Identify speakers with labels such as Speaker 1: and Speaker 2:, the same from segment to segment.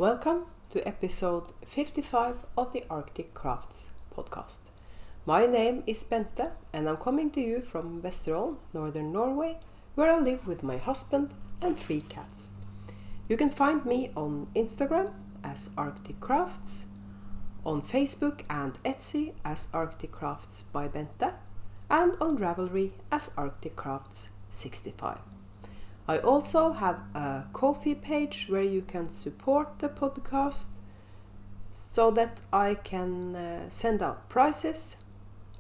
Speaker 1: Welcome to episode 55 of the Arctic Crafts podcast. My name is Bente and I'm coming to you from Vesterålen, northern Norway, where I live with my husband and 3 cats. You can find me on Instagram as Arctic Crafts, on Facebook and Etsy as Arctic Crafts by Bente, and on Ravelry as Arctic Crafts 65. I also have a Ko-fi page where you can support the podcast so that I can send out prizes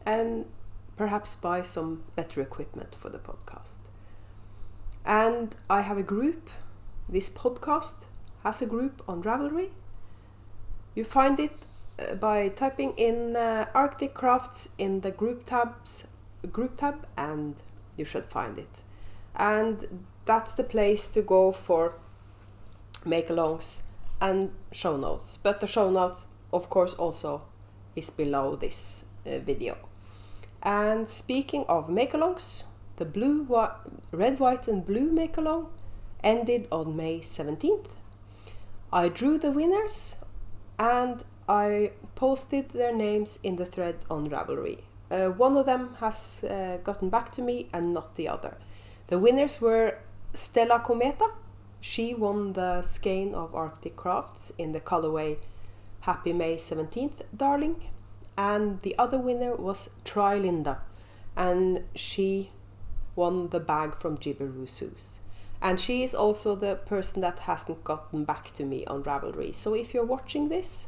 Speaker 1: and perhaps buy some better equipment for the podcast. And I have a group. This podcast has a group on Ravelry. You find it by typing in Arctic Crafts in the group tab, and you should find it. And that's the place to go for make-alongs and show notes. But the show notes, of course, also is below this video. And speaking of make-alongs, the red, white and blue make-along ended on May 17th. I drew the winners and I posted their names in the thread on Ravelry. One of them has gotten back to me and not the other. The winners were Stella Cometa. She won the skein of Arctic Crafts in the colorway Happy May 17th, darling. And the other winner was Try Linda, and she won the bag from Gibberoosus. And she is also the person that hasn't gotten back to me on Ravelry. So if you're watching this,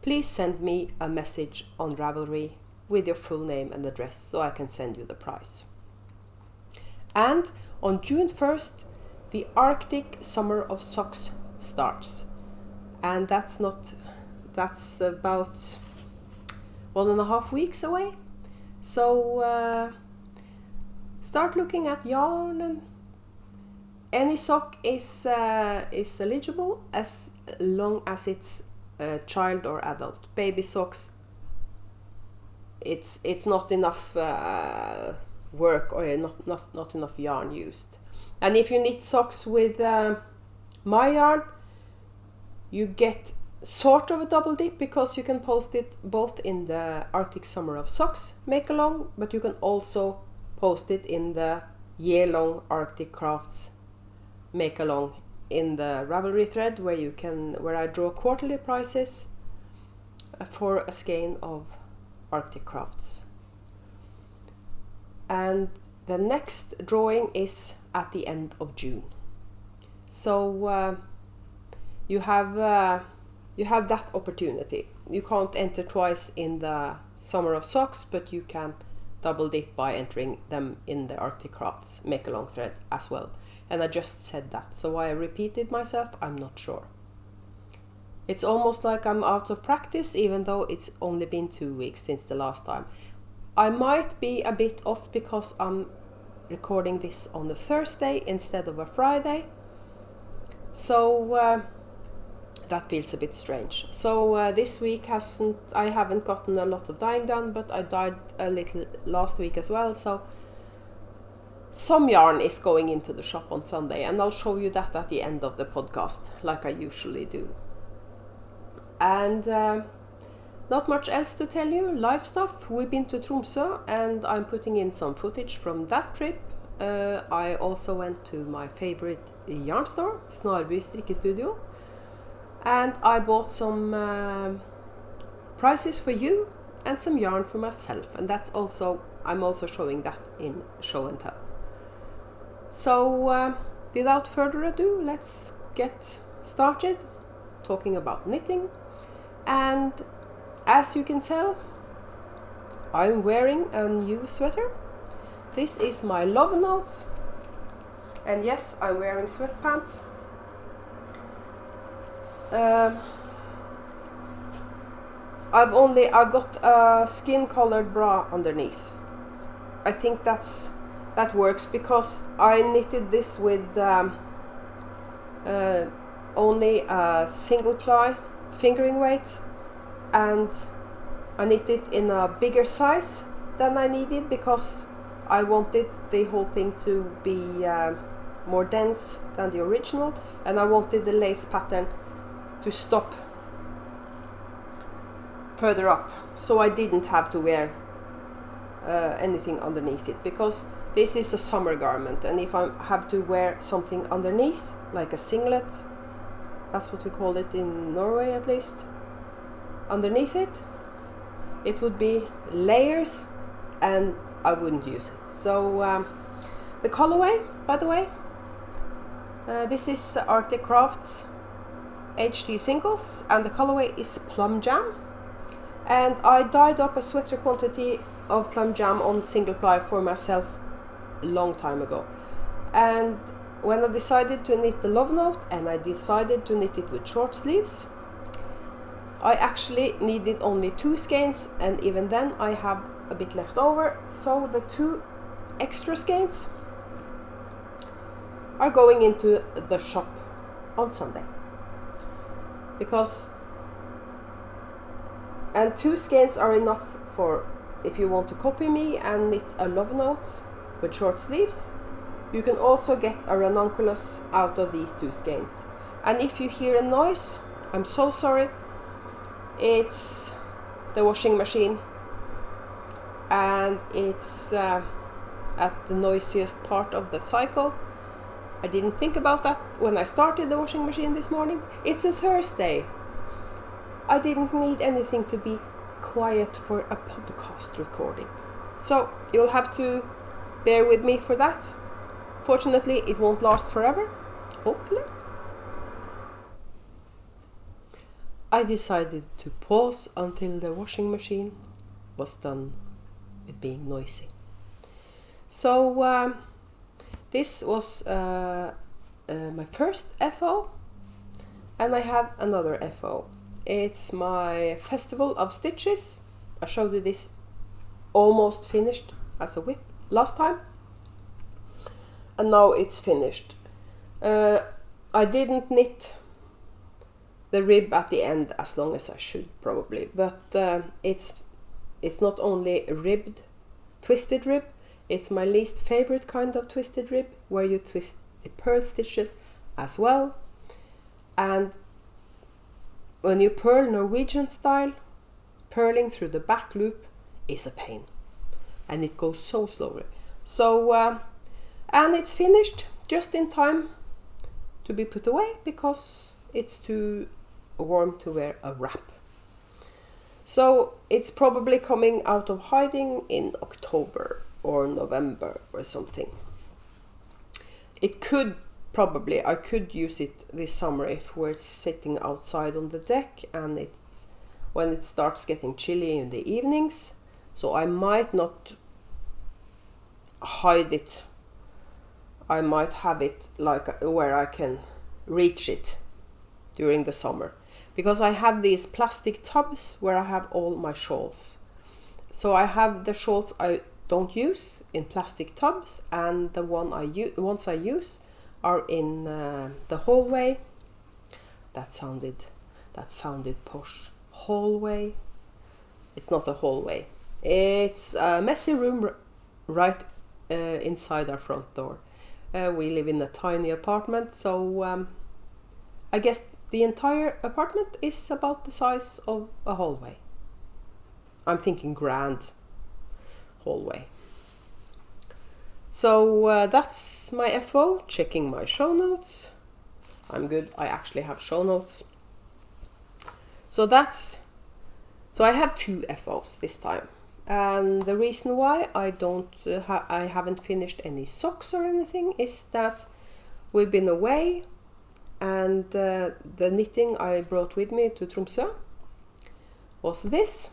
Speaker 1: please send me a message on Ravelry with your full name and address so I can send you the prize. And on June 1st, the Arctic Summer of Socks starts. And that's about 1.5 weeks away. So start looking at yarn, and any sock is eligible as long as it's child or adult. Baby socks, it's not enough work or not enough yarn used. And if you knit socks with my yarn, you get sort of a double dip because you can post it both in the Arctic Summer of Socks make along, but you can also post it in the year-long Arctic Crafts make along in the Ravelry thread where I draw quarterly prizes for a skein of Arctic Crafts. And the next drawing is at the end of June. So you have that opportunity. You can't enter twice in the Summer of Socks, but you can double dip by entering them in the Arctic Crafts make along thread as well. And I just said that, so why I repeated myself, I'm not sure. It's almost like I'm out of practice, even though it's only been 2 weeks since the last time. I might be a bit off because I'm recording this on a Thursday instead of a Friday. So that feels a bit strange. So this week I haven't gotten a lot of dyeing done, but I dyed a little last week as well. So some yarn is going into the shop on Sunday, and I'll show you that at the end of the podcast, like I usually do. And not much else to tell you. Live stuff. We've been to Tromso and I'm putting in some footage from that trip. I also went to my favorite yarn store, Snarby Strikkestudio, and I bought some prizes for you and some yarn for myself, and I'm also showing that in show and tell. So without further ado, let's get started talking about knitting. And as you can tell, I'm wearing a new sweater. This is my love note, and yes, I'm wearing sweatpants. I've got a skin-colored bra underneath. I think that works because I knitted this with only a single ply fingering weight, and I knit it in a bigger size than I needed because I wanted the whole thing to be more dense than the original, and I wanted the lace pattern to stop further up, so I didn't have to wear anything underneath it, because this is a summer garment, and if I have to wear something underneath, like a singlet, that's what we call it in Norway at least, underneath it, it would be layers and I wouldn't use it. So the colorway, by the way, this is Arctic Crafts HD singles, and the colorway is Plum Jam, and I dyed up a sweater quantity of Plum Jam on single ply for myself a long time ago. And when I decided to knit the Love Note, and I decided to knit it with short sleeves, I actually needed only 2 skeins, and even then I have a bit left over, so the 2 extra skeins are going into the shop on Sunday. And 2 skeins are enough for if you want to copy me and knit a Love Note with short sleeves. You can also get a ranunculus out of these 2 skeins. And if you hear a noise, I'm so sorry. It's the washing machine, and it's at the noisiest part of the cycle. I didn't think about that when I started the washing machine this morning. It's a Thursday. I didn't need anything to be quiet for a podcast recording. So you'll have to bear with me for that. Fortunately, it won't last forever, hopefully. I decided to pause until the washing machine was done with being noisy. So this was my first FO, and I have another FO. It's my Festival of Stitches. I showed you this almost finished as a whip last time, and now it's finished. I didn't knit the rib at the end as long as I should probably, but it's not only ribbed, twisted rib, it's my least favorite kind of twisted rib, where you twist the purl stitches as well. And when you purl Norwegian style, purling through the back loop is a pain, and it goes so slowly. So and it's finished just in time to be put away, because it's too warm to wear a wrap. So it's probably coming out of hiding in October or November or something. It could probably, I could use it this summer if we're sitting outside on the deck and when it starts getting chilly in the evenings. So I might not hide it. I might have it like where I can reach it during the summer, because I have these plastic tubs where I have all my shawls. So I have the shawls I don't use in plastic tubs, and the ones I use are in the hallway. That sounded posh. Hallway. It's not a hallway. It's a messy room right inside our front door. We live in a tiny apartment, so I guess the entire apartment is about the size of a hallway. I'm thinking grand hallway. So that's my FO. Checking my show notes. I'm good. I actually have show notes. So I have 2 FOs this time. And the reason why I haven't finished any socks or anything is that we've been away, and the knitting I brought with me to Tromso was this,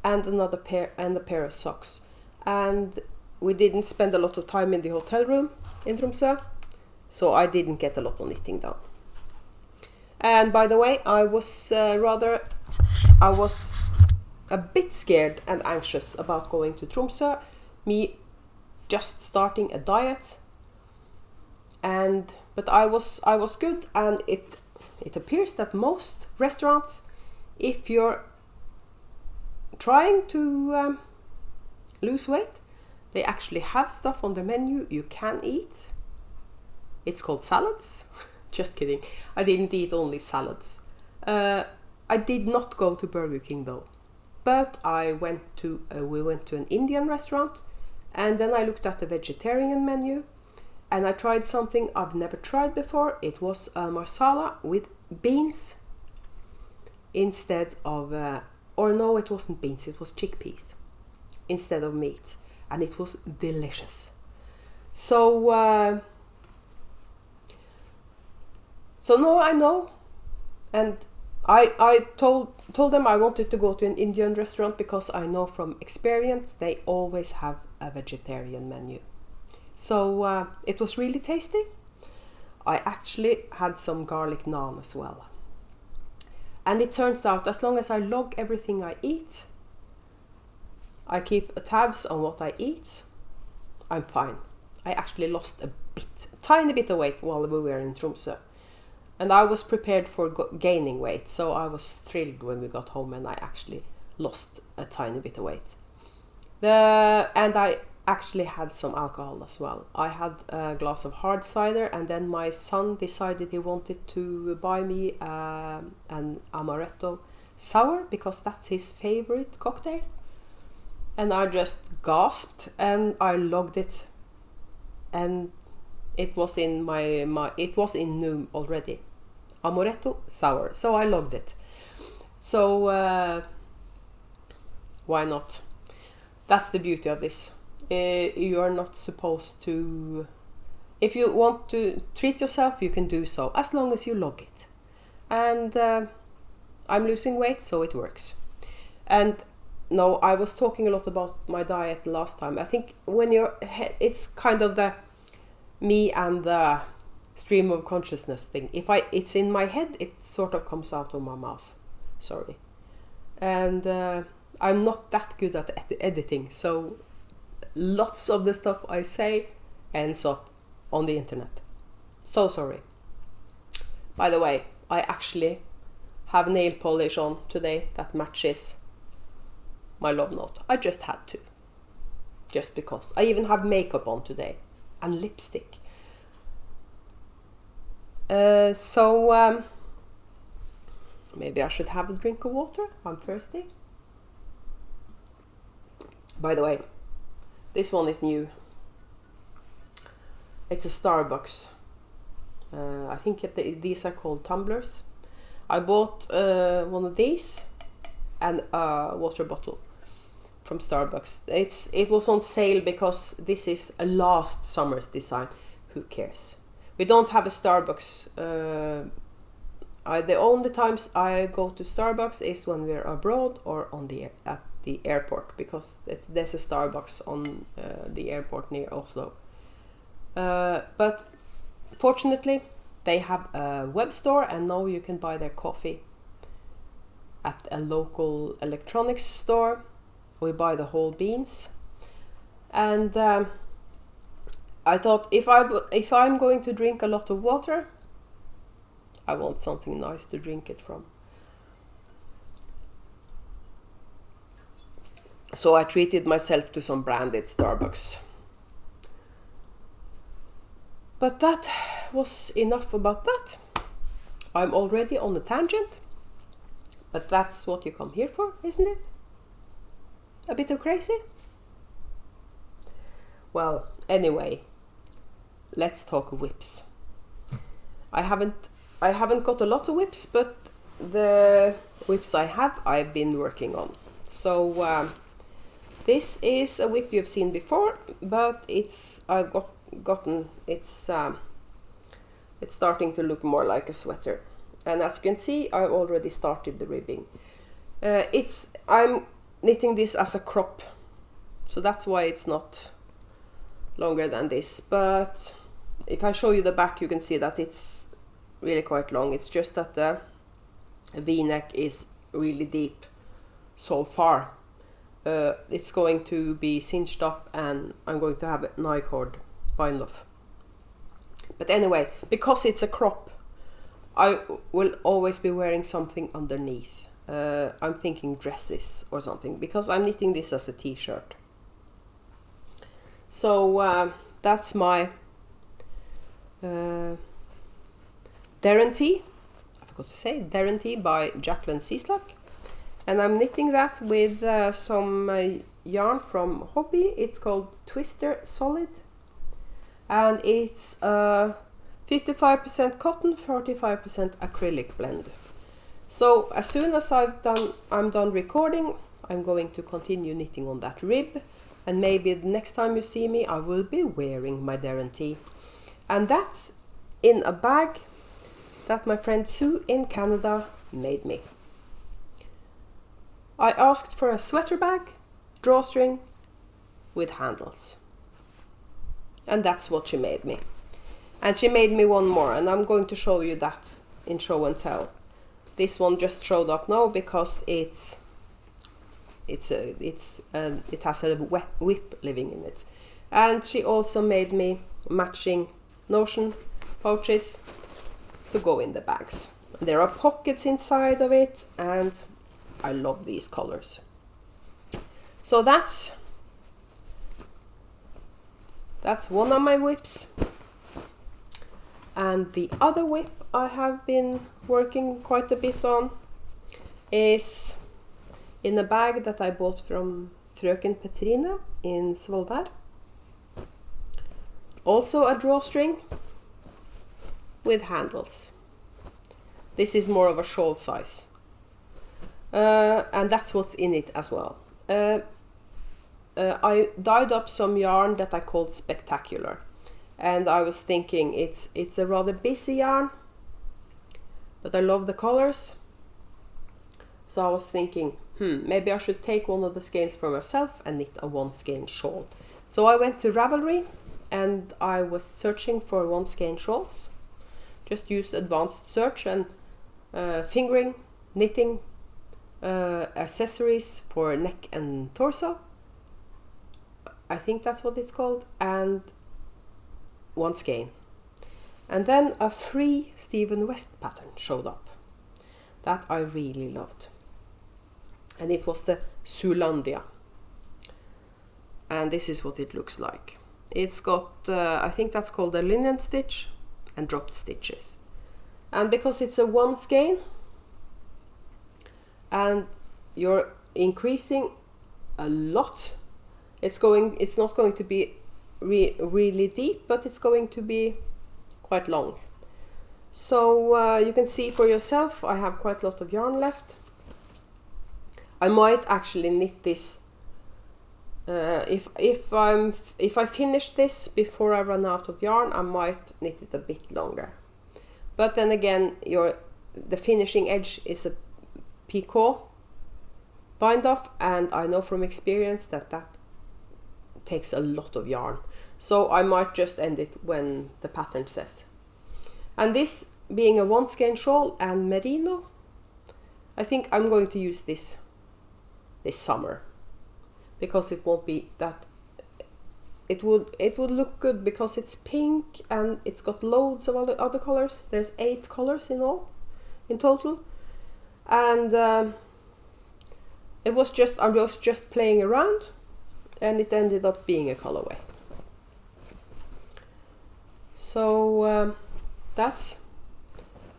Speaker 1: and another pair, and a pair of socks. And we didn't spend a lot of time in the hotel room in Tromso, so I didn't get a lot of knitting done. And by the way, I was a bit scared and anxious about going to Tromso, me just starting a diet, but I was good, and it appears that most restaurants, if you're trying to lose weight, they actually have stuff on the menu you can eat. It's called salads. Just kidding. I didn't eat only salads. I did not go to Burger King though. But we went to an Indian restaurant, and then I looked at the vegetarian menu, and I tried something I've never tried before. It was a masala with beans instead of, or no, it wasn't beans, it was chickpeas instead of meat, and it was delicious. So now I know, and I told them I wanted to go to an Indian restaurant because I know from experience they always have a vegetarian menu. So it was really tasty. I actually had some garlic naan as well. And it turns out as long as I log everything I eat, I keep tabs on what I eat, I'm fine. I actually lost a tiny bit of weight while we were in Tromso. And I was prepared for gaining weight, so I was thrilled when we got home and I actually lost a tiny bit of weight. And I actually had some alcohol as well. I had a glass of hard cider, and then my son decided he wanted to buy me an amaretto sour because that's his favorite cocktail. And I just gasped and I logged it, and it was in it was in Noom already. Amaretto sour, so I logged it. So why not? That's the beauty of this. You are not supposed to, if you want to treat yourself, you can do so as long as you log it. And I'm losing weight, so it works. And no, I was talking a lot about my diet last time. I think when it's kind of the me and the stream of consciousness thing. If it's in my head, it sort of comes out of my mouth. Sorry. And I'm not that good at editing, so lots of the stuff I say ends up on the internet. So sorry. By the way, I actually have nail polish on today that matches my love note. I just had to. Just because. I even have makeup on today. And lipstick. So maybe I should have a drink of water. I'm thirsty. By the way, this one is new. It's a Starbucks. I think these are called tumblers. I bought one of these and a water bottle from Starbucks. It was on sale because this is a last summer's design. Who cares? We don't have a Starbucks. The only times I go to Starbucks is when we're abroad or at the airport, because there's a Starbucks on the airport near Oslo. But fortunately, they have a web store, and now you can buy their coffee at a local electronics store. We buy the whole beans, and I thought if I'm going to drink a lot of water, I want something nice to drink it from. So I treated myself to some branded Starbucks. But that was enough about that. I'm already on a tangent, but that's what you come here for, isn't it? A bit of crazy? Well, anyway, let's talk whips. I haven't got a lot of whips, but the whips I've been working on. So this is a whip you've seen before, but it's starting to look more like a sweater. And as you can see, I've already started the ribbing. I'm knitting this as a crop, so that's why it's not longer than this. But if I show you the back, you can see that it's really quite long. It's just that the V-neck is really deep so far. It's going to be cinched up, and I'm going to have a Nycord bind off. But anyway, because it's a crop, I will always be wearing something underneath. I'm thinking dresses or something, because I'm knitting this as a t-shirt. So that's my Deren tea, I forgot to say, Deren tea by Jacqueline Cieslak. And I'm knitting that with some yarn from Hobby. It's called Twister Solid. And it's 55% cotton, 45% acrylic blend. So as soon as I'm done recording, I'm going to continue knitting on that rib. And maybe the next time you see me, I will be wearing my Deren tea. And that's in a bag that my friend Sue in Canada made me. I asked for a sweater bag, drawstring with handles. And that's what she made me. And she made me one more, and I'm going to show you that in show and tell. This one just showed up now because it has a whip living in it. And she also made me matching notion pouches to go in the bags. There are pockets inside of it, and I love these colors. So that's one of my whips. And the other whip I have been working quite a bit on is in a bag that I bought from Frøken Petrine in Svolvær. Also a drawstring with handles. This is more of a shawl size. And that's what's in it as well. I dyed up some yarn that I called Spectacular. And I was thinking it's a rather busy yarn, but I love the colors. So I was thinking, maybe I should take one of the skeins for myself and knit a 1 skein shawl. So I went to Ravelry and I was searching for 1 skein shawls. Just use advanced search and fingering, knitting, accessories for neck and torso. I think that's what it's called. And 1 skein. And then a free Stephen West pattern showed up that I really loved. And it was the Zulandia. And this is what it looks like. It's got, I think that's called a linen stitch and dropped stitches. And because it's a 1 skein and you're increasing a lot, it's not going to be really deep, but it's going to be quite long. So you can see for yourself, I have quite a lot of yarn left. I might actually knit this if I finish this before I run out of yarn, I might knit it a bit longer. But then again, the finishing edge is a picot bind off, and I know from experience that takes a lot of yarn. So I might just end it when the pattern says. And this being a 1 skein shawl and merino, I think I'm going to use this summer, because it won't be that, it would look good because it's pink and it's got loads of other colors. There's 8 colors in total. And I was just playing around, and it ended up being a colorway. So that's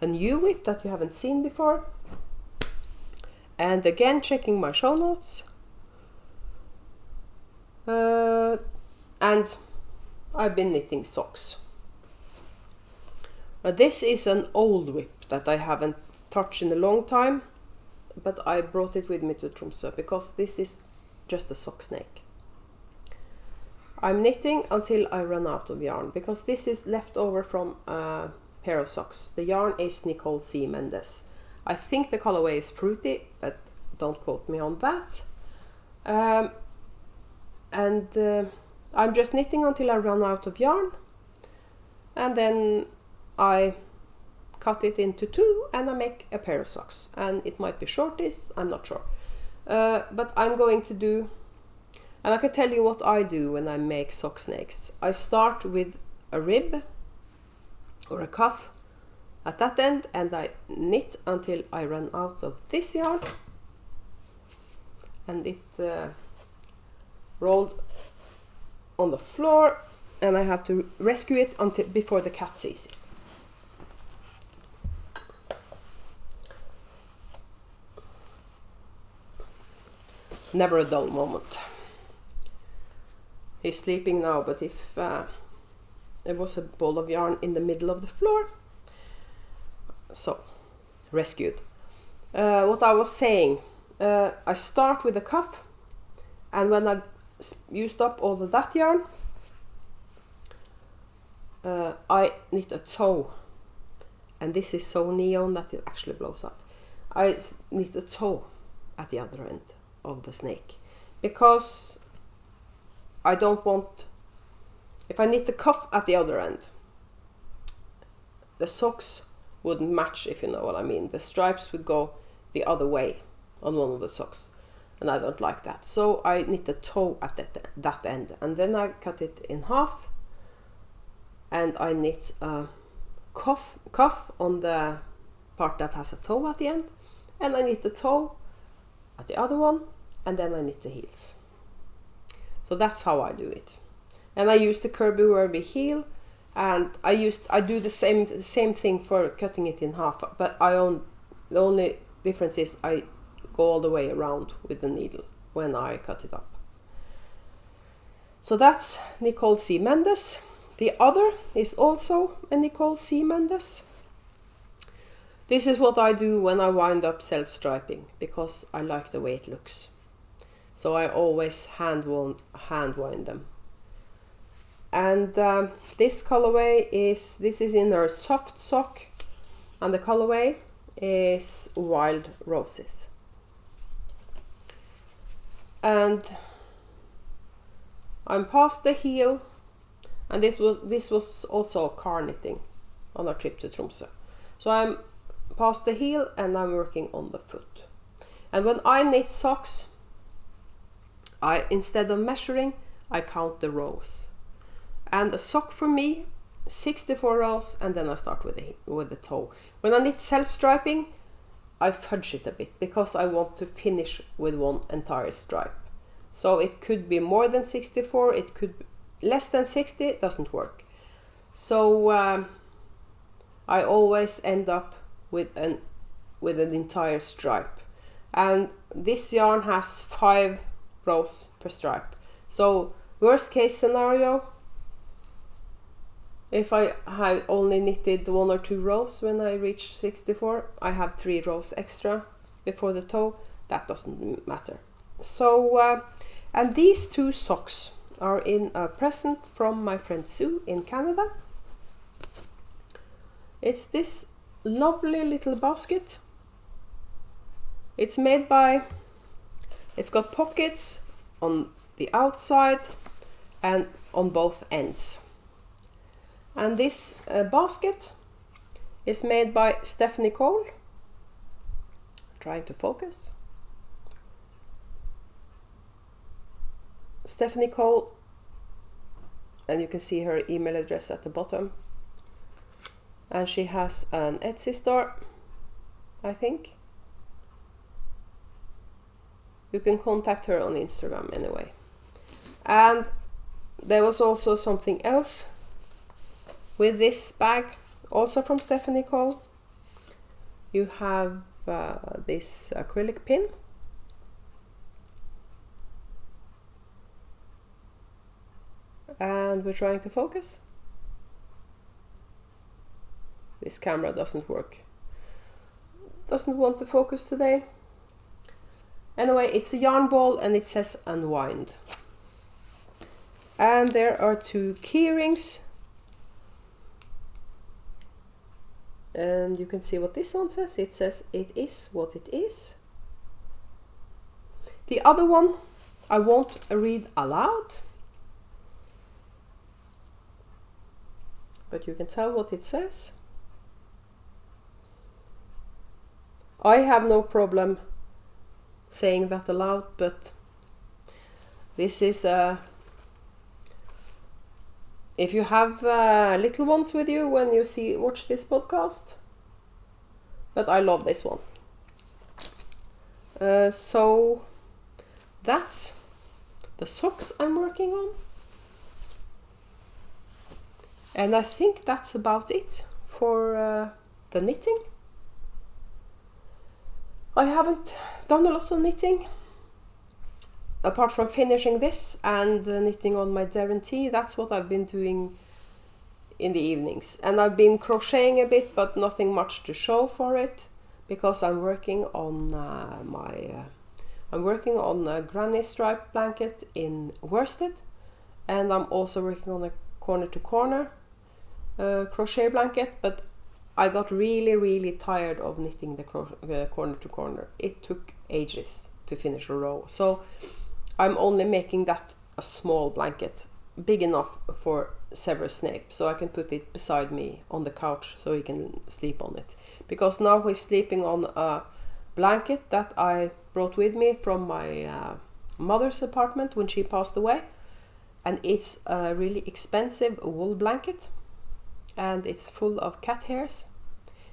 Speaker 1: a new whip that you haven't seen before. And again, checking my show notes. And I've been knitting socks. This is an old whip that I haven't touched in a long time, but I brought it with me to Tromso because this is just a sock snake. I'm knitting until I run out of yarn, because this is left over from a pair of socks. The yarn is Nicole C. Mendes. I think the colorway is fruity, but don't quote me on that. I'm just knitting until I run out of yarn, and then I cut it into 2 and I make a pair of socks. And it might be shorties, I'm not sure. But I'm going to do, and I can tell you what I do when I make sock snakes. I start with a rib or a cuff at that end, and I knit until I run out of this yarn, and it rolled on the floor, and I have to rescue it before the cat sees it. never a dull moment. He's sleeping now, but if there was a ball of yarn in the middle of the floor, so rescued. What I was saying, I start with the cuff, and when I used up all of that yarn, I knit a toe, and this is so neon that it actually blows out. I knit a toe at the other end of the snake, because I don't want, if I knit the cuff at the other end, the socks wouldn't match, if you know what I mean. The stripes would go the other way on one of the socks, and I don't like that. So I knit a toe at that end, and then I cut it in half, and I knit a cuff on the part that has a toe at the end, and I knit the toe at the other one, and then I knit the heels. So that's how I do it. And I use the Kirby Werby heel, and I do the same thing for cutting it in half, but the only difference is I go all the way around with the needle when I cut it up. So that's Nicole C. Mendes. The other is also a Nicole C. Mendes. This is what I do when I wind up self-striping, because I like the way it looks. So I always hand wind them. And this colorway is in her soft sock, and the colorway is Wild Roses. And I'm past the heel, and this was also car knitting on our trip to Tromso. So I'm past the heel and I'm working on the foot. And when I knit socks, instead of measuring, I count the rows. And a sock for me, 64 rows, and then I start with the toe. When I knit self-striping, I fudge it a bit, because I want to finish with one entire stripe. So it could be more than 64, it could be less than 60, it doesn't work. So I always end up with an entire stripe. And this yarn has 5 rows per stripe. So worst case scenario, if I have only knitted 1 or 2 rows when I reach 64, I have 3 rows extra before the toe. That doesn't matter. So, and these 2 socks are in a present from my friend Sue in Canada. It's this lovely little basket. It's got pockets on the outside and on both ends. And this basket is made by Stephanie Cole. Trying to focus. Stephanie Cole, and you can see her email address at the bottom. And she has an Etsy store, I think. You can contact her on Instagram anyway. And there was also something else with this bag, also from Stephanie Cole. You have this acrylic pin. And we're trying to focus. This camera doesn't work. Doesn't want to focus today. Anyway, it's a yarn ball and it says unwind. And there are 2 key rings. And you can see what this one says. It says it is what it is. The other one I won't read aloud, but you can tell what it says. I have no problem saying that aloud, but this is if you have little ones with you when you watch this podcast, but I love this one. So that's the socks I'm working on, and I think that's about it for the knitting. I haven't done a lot of knitting apart from finishing this and knitting on my Deren tee, that's what I've been doing in the evenings. And I've been crocheting a bit, but nothing much to show for it, because I'm working on a granny stripe blanket in worsted, and I'm also working on a corner to corner crochet blanket, but I got really tired of knitting the corner to corner. It took ages to finish a row, so I'm only making that a small blanket, big enough for Severus Snape, so I can put it beside me on the couch so he can sleep on it, because now he's sleeping on a blanket that I brought with me from my mother's apartment when she passed away, and it's a really expensive wool blanket, and it's full of cat hairs,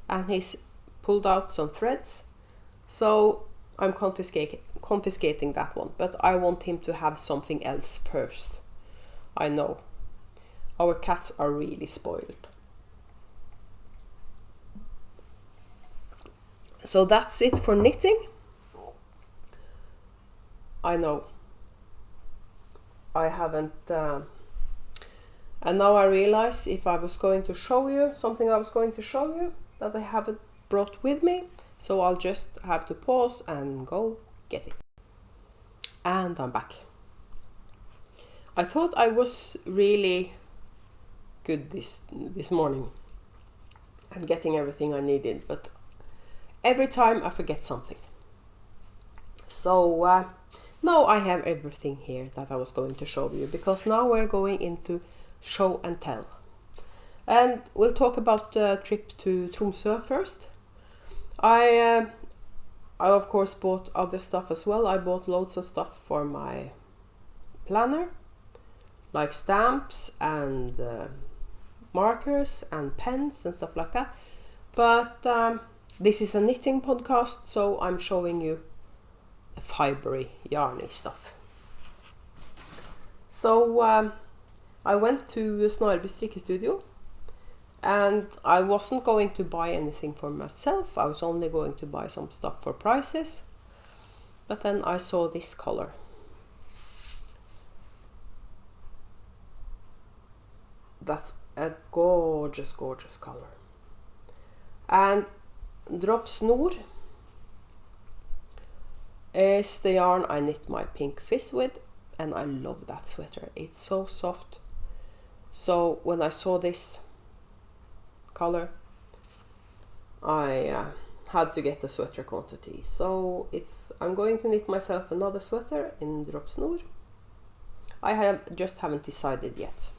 Speaker 1: and he's pulled out some threads, so I'm confiscating that one, but I want him to have something else first. I know our cats are really spoiled. So that's it for knitting. I know I haven't and now I realize if I was going to show you something that I haven't brought with me, so I'll just have to pause and go get it. And I'm back. I thought I was really good this morning and getting everything I needed, but every time I forget something. So now I have everything here that I was going to show you, because now we're going into show and tell. And we'll talk about the trip to Tromso first. I of course bought other stuff as well. I bought loads of stuff for my planner, like stamps and markers and pens and stuff like that. But this is a knitting podcast, so I'm showing you the fibery, yarny stuff. So I went to Snarby Strikkestudio, and I wasn't going to buy anything for myself. I was only going to buy some stuff for prices. But then I saw this color. That's a gorgeous color. And Drop Snor is the yarn I knit my pink fizz with, and I love that sweater. It's so soft. So when I saw this color, I had to get the sweater quantity. So I'm going to knit myself another sweater in Drop Snor. I haven't decided yet.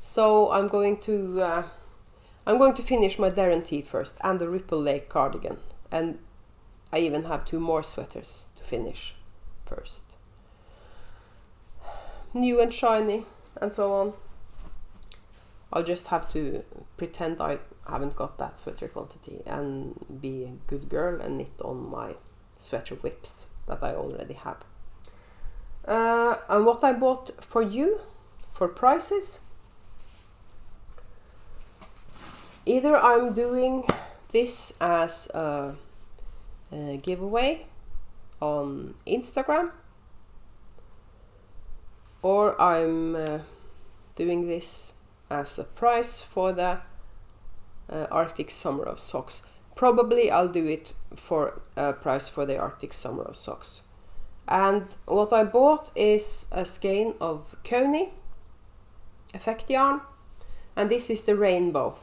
Speaker 1: So I'm going to finish my Deren tee first, and the Ripple Lake cardigan, and I even have 2 more sweaters to finish first. New and shiny and so on. I'll just have to pretend I haven't got that sweater quantity and be a good girl and knit on my sweater whips that I already have. And what I bought for you for prices. Either I'm doing this as a giveaway on Instagram, or I'm doing this as a prize for the Arctic Summer of Socks. Probably I'll do it for a prize for the Arctic Summer of Socks. And what I bought is a skein of Koni effect yarn, and this is the rainbow.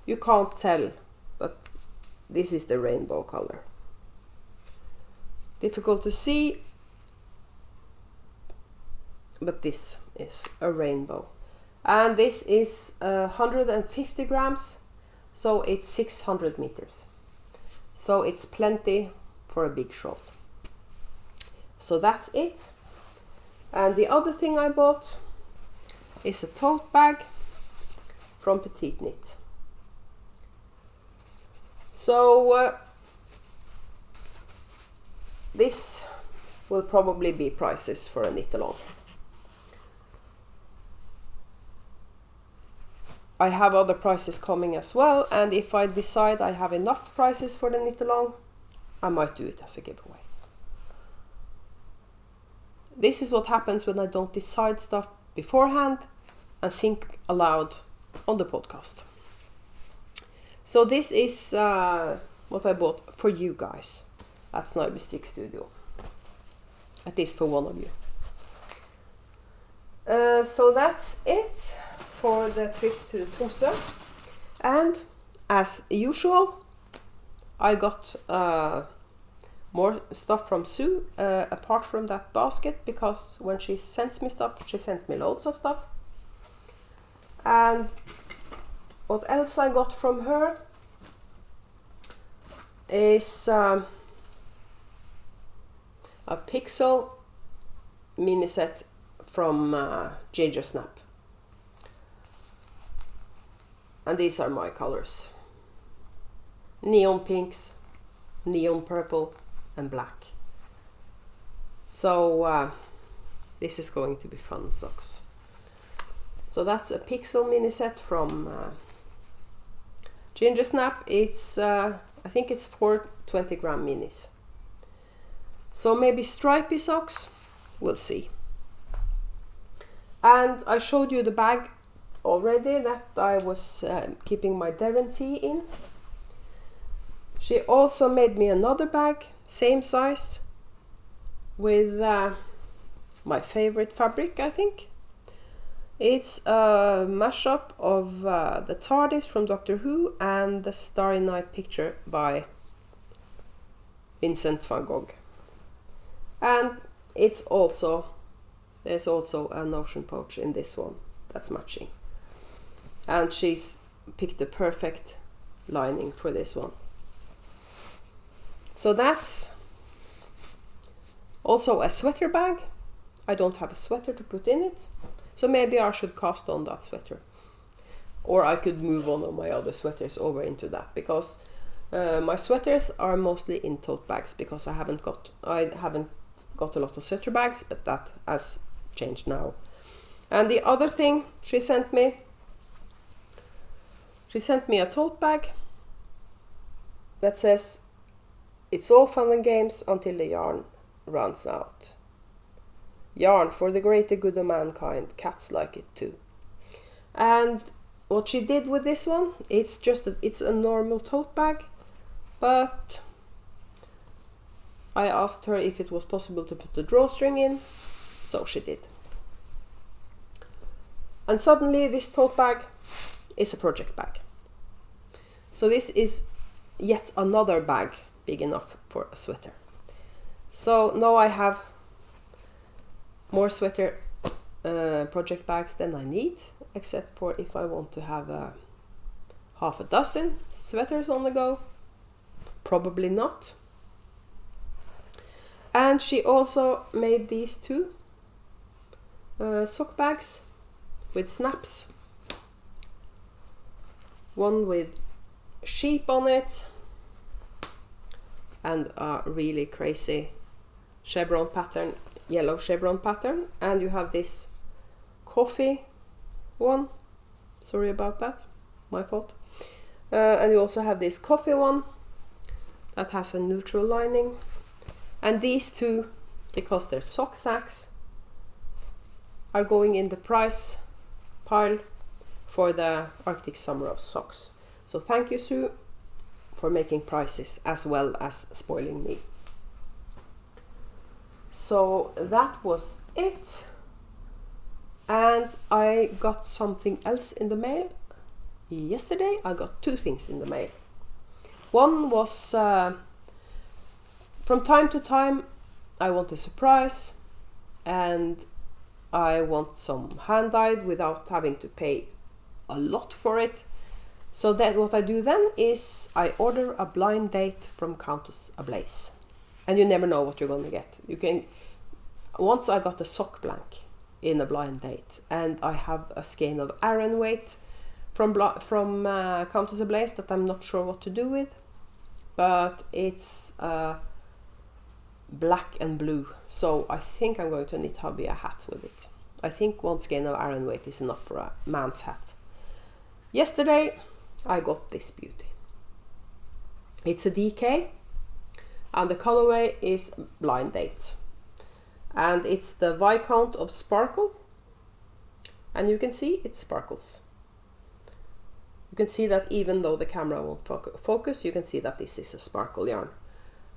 Speaker 1: You can't tell, but this is the rainbow color. Difficult to see, but this is a rainbow. And this is 150 grams, so it's 600 meters. So it's plenty for a big shawl. So that's it. And the other thing I bought is a tote bag from Petite Knit. So this will probably be prices for a knit along. I have other prices coming as well, and if I decide I have enough prices for the knit along, I might do it as a giveaway. this is what happens when I don't decide stuff beforehand and think aloud on the podcast. So this is what I bought for you guys at Snarby Stick Studio. At least for one of you. So that's it for the trip to Tromso. And as usual, I got more stuff from Sue apart from that basket, because when she sends me stuff, she sends me loads of stuff. And what else I got from her is a pixel mini set from Ginger Snap. And these are my colors: neon pinks, neon purple and black. So this is going to be fun socks. So that's a pixel mini set from Ginger Snap. It's I think it's 4 20-gram minis. So maybe stripy socks, we'll see. And I showed you the bag already that I was keeping my Deren tea in. She also made me another bag, same size, with my favorite fabric, I think. It's a mashup of the TARDIS from Doctor Who and the Starry Night picture by Vincent van Gogh. And there's also an ocean pouch in this one that's matching. And she's picked the perfect lining for this one. So that's also a sweater bag. I don't have a sweater to put in it, so maybe I should cast on that sweater. Or I could move one of my other sweaters over into that, because my sweaters are mostly in tote bags, because I haven't got a lot of sweater bags, but that has changed now. And the other thing she sent me a tote bag that says, "It's all fun and games until the yarn runs out. Yarn for the greater good of mankind, cats like it too." And what she did with this one, it's a normal tote bag, but I asked her if it was possible to put the drawstring in, so she did. And suddenly this tote bag is a project bag. So this is yet another bag big enough for a sweater. So now I have more sweater project bags than I need, except for if I want to have half a dozen sweaters on the go. Probably not. And she also made these two sock bags with snaps. One with sheep on it and a really crazy chevron pattern, yellow chevron pattern. And you have this coffee one. Sorry about that, my fault. And you also have this coffee one that has a neutral lining. And these two, because they're sock sacks, are going in the price pile for the Arctic Summer of Socks. So thank you, Sue, for making prices as well as spoiling me. So that was it. And I got something else in the mail. Yesterday I got two things in the mail. One was from time to time I want a surprise and I want some hand-dyed without having to pay a lot for it. So that what I do then is I order a blind date from Countess Ablaze. And you never know what you're going to get. Once I got a sock blank in a blind date, and I have a skein of Aran weight from Countess Ablaze that I'm not sure what to do with. But it's black and blue, so I think I'm going to knit hubby a hat with it. I think one skein of Aran weight is enough for a man's hat. Yesterday I got this beauty. It's a DK and the colorway is blind date. and it's the Viscount of Sparkle, and you can see it sparkles. You can see that even though the camera won't focus, you can see that this is a sparkle yarn.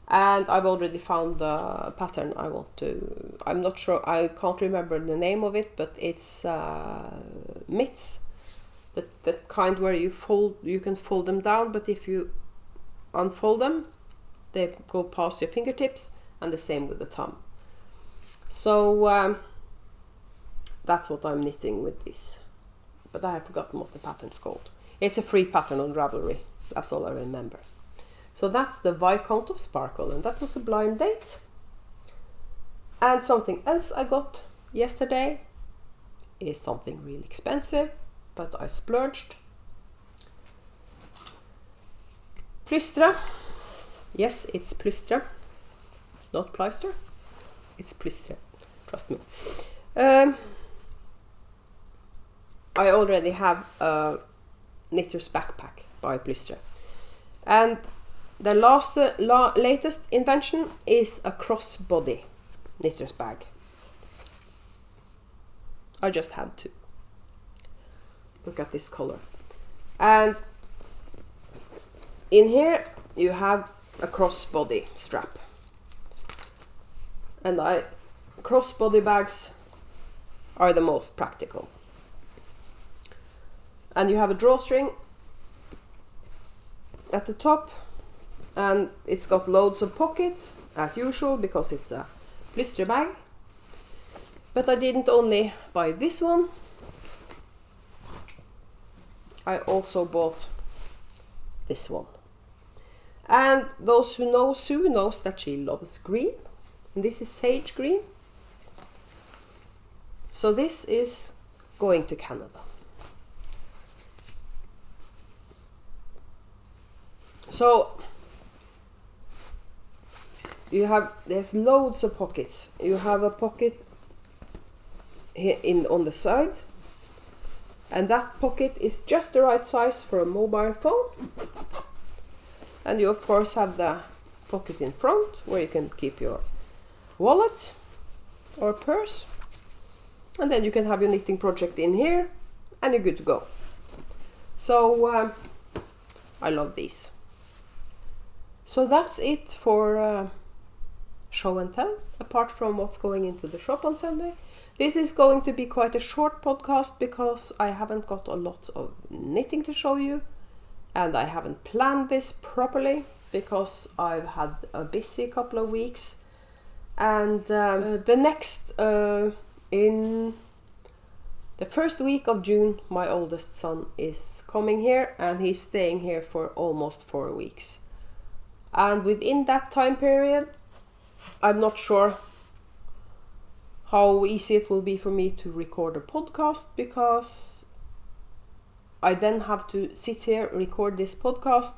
Speaker 1: And I've already found the pattern I want to, I'm not sure, I can't remember the name of it, but it's mitts, the kind where you can fold them down, but if you unfold them, they go past your fingertips, and the same with the thumb. So that's what I'm knitting with this, but I have forgotten what the pattern's called. It's a free pattern on Ravelry, that's all I remember. So that's the Viscount of Sparkle, and that was a blind date. And something else I got yesterday is something really expensive, but I splurged. Plystre. Yes, it's plystre, not pleister. It's plystre, trust me. I already have a knitter's backpack by Plystre, and the latest invention is a crossbody knitter's bag. I just had to. Look at this color. And in here you have a crossbody strap. And crossbody bags are the most practical. And you have a drawstring at the top, and it's got loads of pockets as usual because it's a Plystre bag. But I didn't only buy this one, I also bought this one. And those who know Sue knows that she loves green, and this is sage green. So this is going to Canada. So there's loads of pockets. You have a pocket here on the side, and that pocket is just the right size for a mobile phone. And you of course have the pocket in front where you can keep your wallet or purse, and then you can have your knitting project in here and you're good to go. So I love these. So that's it for show and tell, apart from what's going into the shop on Sunday. This is going to be quite a short podcast because I haven't got a lot of knitting to show you, and I haven't planned this properly because I've had a busy couple of weeks. And the next, in the first week of June, my oldest son is coming here, and he's staying here for almost 4 weeks. And within that time period, I'm not sure how easy it will be for me to record a podcast, because I then have to sit here, record this podcast,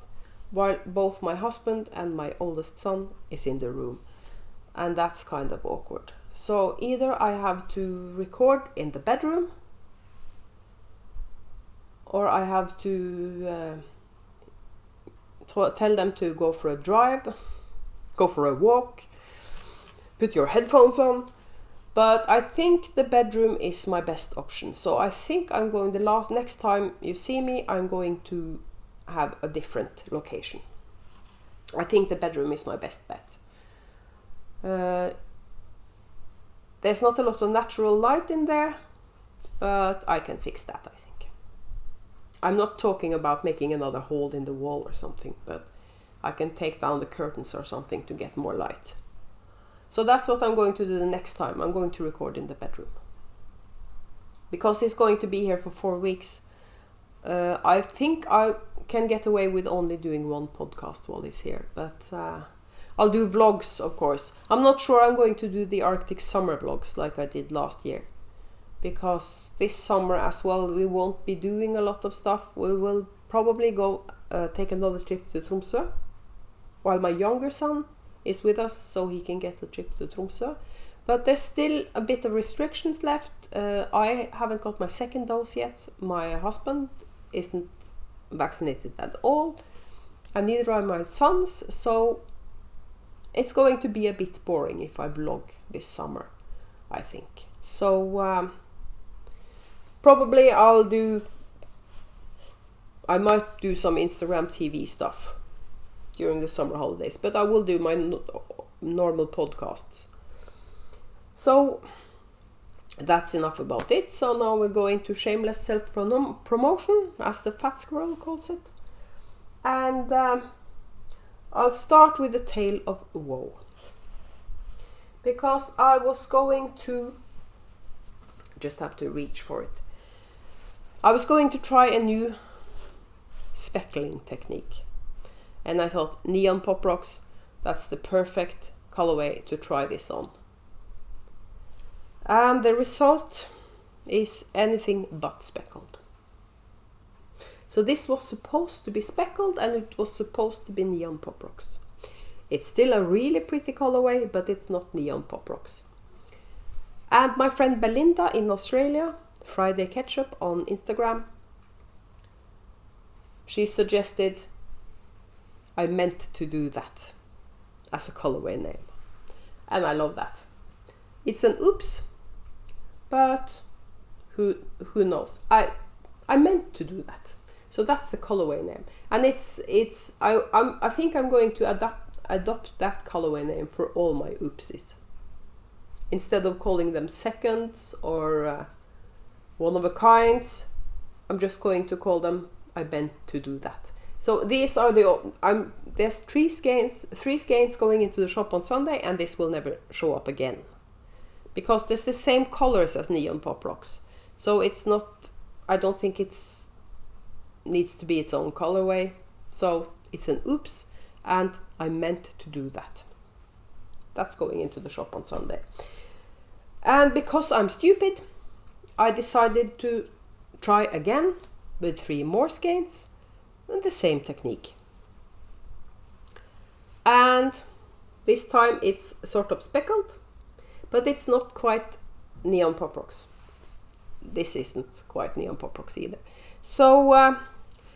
Speaker 1: while both my husband and my oldest son is in the room. And that's kind of awkward. So either I have to record in the bedroom, or I have to tell them to go for a drive, go for a walk, put your headphones on. But I think the bedroom is my best option. So I think I'm going, next time you see me, I'm going to have a different location. I think the bedroom is my best bet. There's not a lot of natural light in there, but I can fix that, I think. I'm not talking about making another hole in the wall or something, but I can take down the curtains or something to get more light. So that's what I'm going to do the next time. I'm going to record in the bedroom. Because he's going to be here for 4 weeks. I think I can get away with only doing one podcast while he's here. But I'll do vlogs, of course. I'm not sure I'm going to do the Arctic summer vlogs like I did last year. Because this summer as well, we won't be doing a lot of stuff. We will probably go take another trip to Tromso, while my younger son is with us, so he can get a trip to Tromso. But there's still a bit of restrictions left. I haven't got my second dose yet. My husband isn't vaccinated at all, and neither are my sons. So it's going to be a bit boring if I vlog this summer. I think. So probably I might do some Instagram TV stuff during the summer holidays, but I will do my normal podcasts. So that's enough about it. So now we're going to shameless self-promotion, as the fat squirrel calls it. And I'll start with the tale of woe. Because I was going to, just have to reach for it. I was going to try a new speckling technique. And I thought neon pop rocks, that's the perfect colorway to try this on. And the result is anything but speckled. So this was supposed to be speckled, and it was supposed to be neon pop rocks. It's still a really pretty colorway, but it's not neon pop rocks. And my friend Belinda in Australia, Friday Ketchup on Instagram, she suggested I meant to do that as a colorway name. And I love that. It's an oops, but who knows? I meant to do that. So that's the colorway name. And I think I'm going to adopt that colorway name for all my oopsies. Instead of calling them seconds or one of a kind, I'm just going to call them I meant to do that. So these are there's three skeins going into the shop on Sunday, and this will never show up again. Because there's the same colors as neon pop rocks. So it's not, I don't think it's needs to be its own colorway. So it's an oops, and I meant to do that. That's going into the shop on Sunday. And because I'm stupid, I decided to try again with 3 more skeins and the same technique. And this time it's sort of speckled, but it's not quite neon pop rocks. This isn't quite neon pop rocks either. So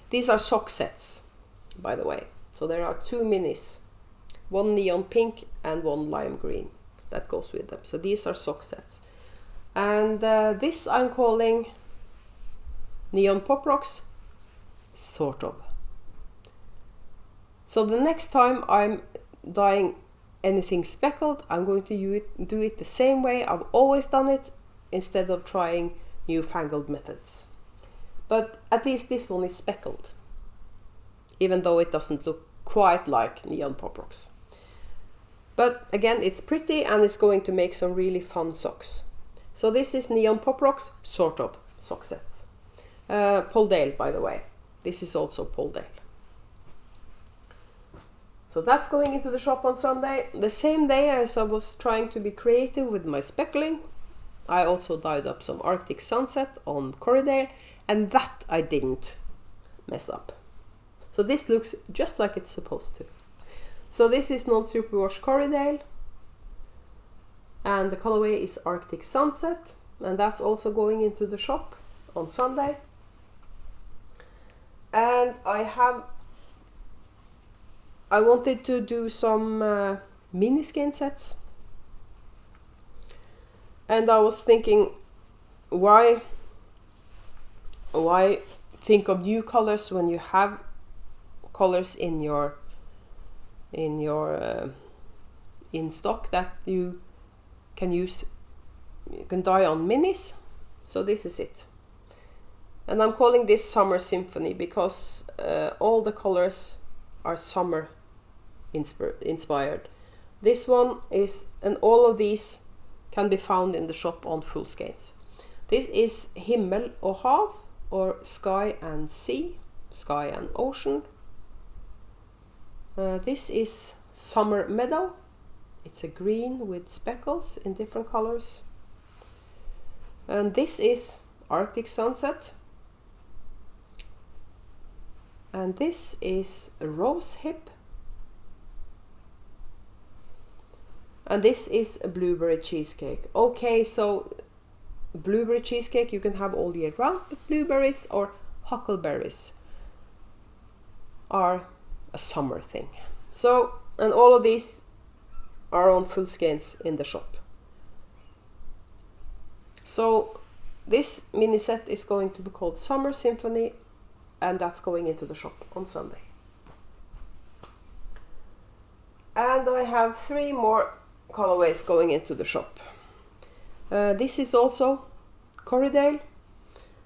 Speaker 1: these are sock sets, by the way. So there are 2 minis, 1 neon pink and 1 lime green that goes with them. So these are sock sets. And this I'm calling neon pop rocks, sort of. So the next time I'm dyeing anything speckled, I'm going to do it the same way I've always done it, instead of trying newfangled methods. But at least this one is speckled, even though it doesn't look quite like neon pop rocks. But again, it's pretty, and it's going to make some really fun socks. So this is neon pop rocks, sort of, sock sets. Polldale, by the way. This is also Polldale. So that's going into the shop on Sunday. The same day as I was trying to be creative with my speckling, I also dyed up some Arctic Sunset on Corriedale, and that I didn't mess up. So this looks just like it's supposed to. So this is non-superwash Corriedale, and the colorway is Arctic Sunset, and that's also going into the shop on Sunday. And I wanted to do some mini skein sets, and I was thinking, why think of new colors when you have colors in stock that you can use, you can dye on minis. So this is it. And I'm calling this Summer Symphony because all the colors are summer inspired. This one is, and all of these can be found in the shop on full skeins. This is Himmel og Hav, or Sky and Sea, Sky and Ocean. This is Summer Meadow. It's a green with speckles in different colors. And this is Arctic Sunset. And this is Rose Hip. And this is a Blueberry Cheesecake. Okay, so blueberry cheesecake you can have all year round, but blueberries or huckleberries are a summer thing. So, and all of these are on full skeins in the shop. So this mini set is going to be called Summer Symphony, and that's going into the shop on Sunday. And I have 3 more colorways going into the shop. This is also Corriedale,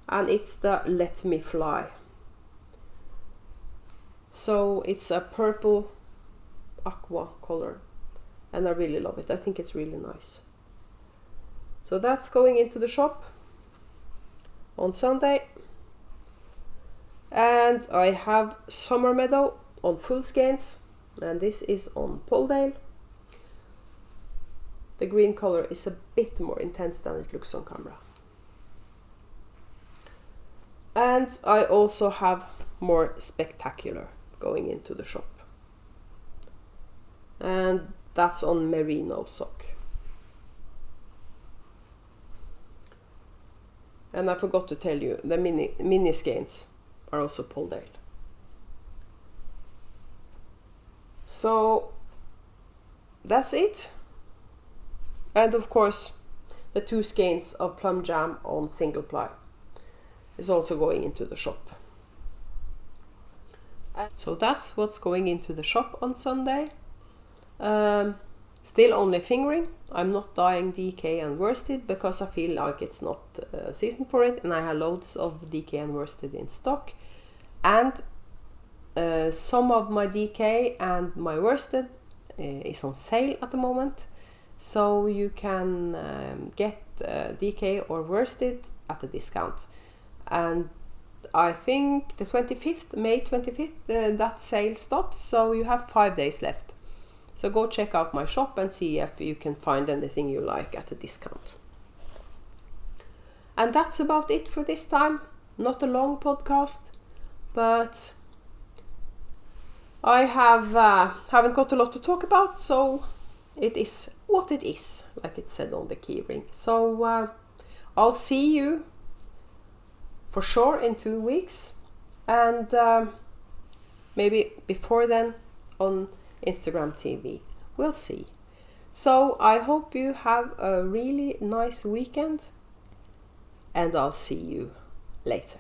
Speaker 1: and it's the Let Me Fly. So it's a purple aqua color, and I really love it. I think it's really nice. So that's going into the shop on Sunday. And I have Summer Meadow on full skeins, and this is on Polldale. The green color is a bit more intense than it looks on camera. And I also have more Spectacular going into the shop. And that's on Merino sock. And I forgot to tell you, the mini skeins are also Polldale. So that's it. And of course, the 2 skeins of Plum Jam on single ply is also going into the shop. So that's what's going into the shop on Sunday. Still only fingering. I'm not dyeing DK and worsted because I feel like it's not season for it, and I have loads of DK and worsted in stock. And some of my DK and my worsted is on sale at the moment, so you can get DK or worsted at a discount. And I think the 25th, May 25th, that sale stops, so you have 5 days left. So go check out my shop and see if you can find anything you like at a discount. And that's about it for this time. Not a long podcast, but I haven't got a lot to talk about, so it is what it is, like it said on the keyring. So I'll see you for sure in 2 weeks, and maybe before then on Instagram TV. We'll see. So I hope you have a really nice weekend, and I'll see you later.